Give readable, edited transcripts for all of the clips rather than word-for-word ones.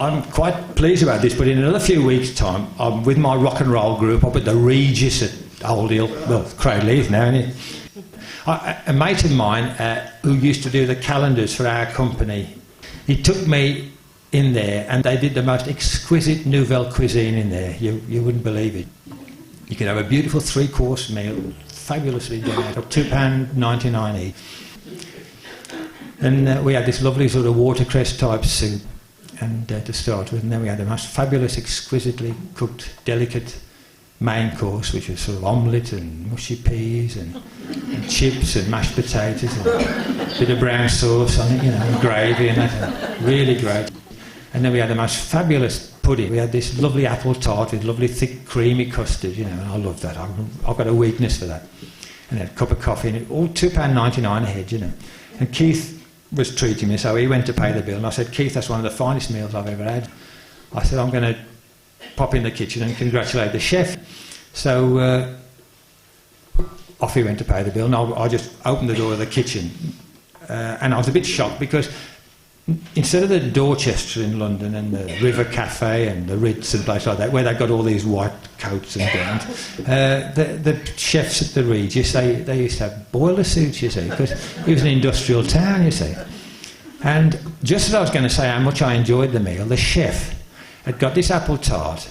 I'm quite pleased about this, but in another few weeks' time, I'm with my rock and roll group up at the Regis at Old Hill, well, Crowdleith now, isn't it? A mate of mine who used to do the calendars for our company, he took me in there and they did the most exquisite nouvelle cuisine in there. You wouldn't believe it. You could have a beautiful 3-course meal, fabulously done, for £2.99 each. And we had this lovely sort of watercress type soup and to start with, and then we had the most fabulous, exquisitely cooked, delicate main course, which was sort of omelette and mushy peas and chips and mashed potatoes and a bit of brown sauce on it, and gravy and that. Really great. And then we had the most fabulous pudding. We had this lovely apple tart with lovely thick creamy custard, and I love that. I've got a weakness for that. And a cup of coffee, and it all £2.99 a head, And Keith was treating me, so he went to pay the bill, and I said, Keith, that's one of the finest meals I've ever had. I said, I'm going to pop in the kitchen and congratulate the chef. So off he went to pay the bill, and I just opened the door of the kitchen, and I was a bit shocked because instead of the Dorchester in London and the River Cafe and the Ritz and places like that, where they've got all these white coats and gowns, the chefs at the Regis, they used to have boiler suits, you see, because it was an industrial town, you see. And just as I was going to say how much I enjoyed the meal, the chef had got this apple tart,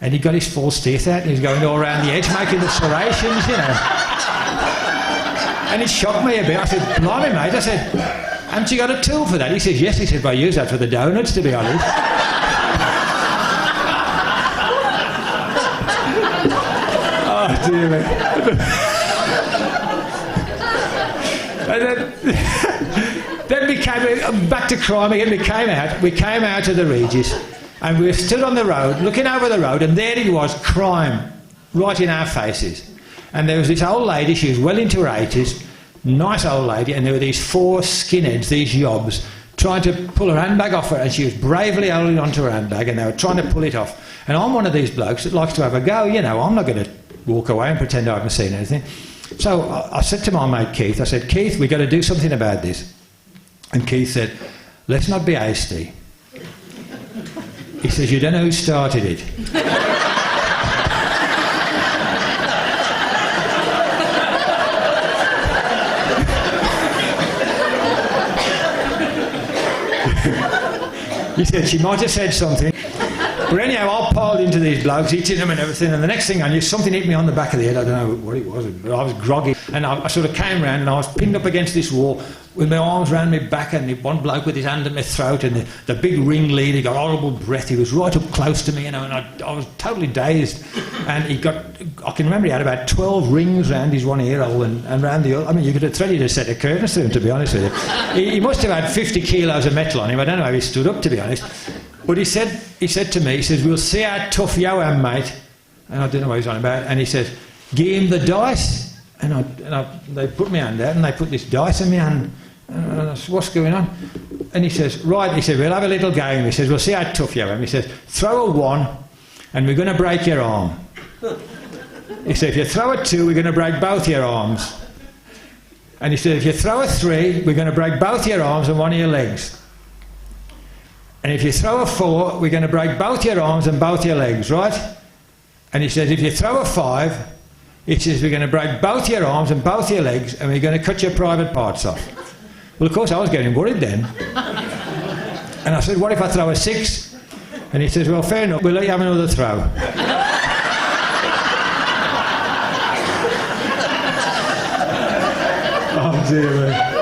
and he got his false teeth out and he was going all around the edge making the serrations, And it shocked me a bit. I said, blimey, mate. I said, haven't you got a tool for that? He says, yes. He said, well, I use that for the donuts, to be honest. Oh, dear me. And then we came, back to crime again, we came out of the Regis, and we were stood on the road, looking over the road, and there it was, crime, right in our faces. And there was this old lady, she was well into her 80s, nice old lady, and there were these 4 skinheads, these yobs, trying to pull her handbag off her, and she was bravely holding onto her handbag, and they were trying to pull it off. And I'm one of these blokes that likes to have a go, I'm not going to walk away and pretend I haven't seen anything. So I said to my mate Keith, I said, Keith, we've got to do something about this. And Keith said, let's not be hasty. He says, you don't know who started it. He said, she might have said something. But anyhow, I piled into these blokes, eating them and everything, and the next thing I knew, something hit me on the back of the head. I don't know what it was, but I was groggy. And I sort of came round and I was pinned up against this wall with my arms round my back, and one bloke with his hand at my throat, and the big ringleader, he got horrible breath. He was right up close to me, and I was totally dazed. And I can remember he had about 12 rings round his one ear hole and round the other. I mean, you could have threaded a set of curtains to him, to be honest with you. He must have had 50 kilos of metal on him. I don't know how he stood up, to be honest. But he said to me, he says, we'll see how tough you am, mate. And I don't know what he's on about. And he says, give him the dice. And they put my hand out and they put this dice in my hand. And I said, what's going on? And he says, right, he said, we'll have a little game. He says, we'll see how tough you am. He says, throw a 1 and we're going to break your arm. He said, if you throw a 2, we're going to break both your arms. And he said, if you throw a 3, we're going to break both your arms and one of your legs. And if you throw a 4, we're going to break both your arms and both your legs, right? And he says, if you throw a 5, he says, we're going to break both your arms and both your legs, and we're going to cut your private parts off. Well, of course, I was getting worried then. And I said, what if I throw a 6? And he says, well, fair enough, we'll let you have another throw. Oh, dear me.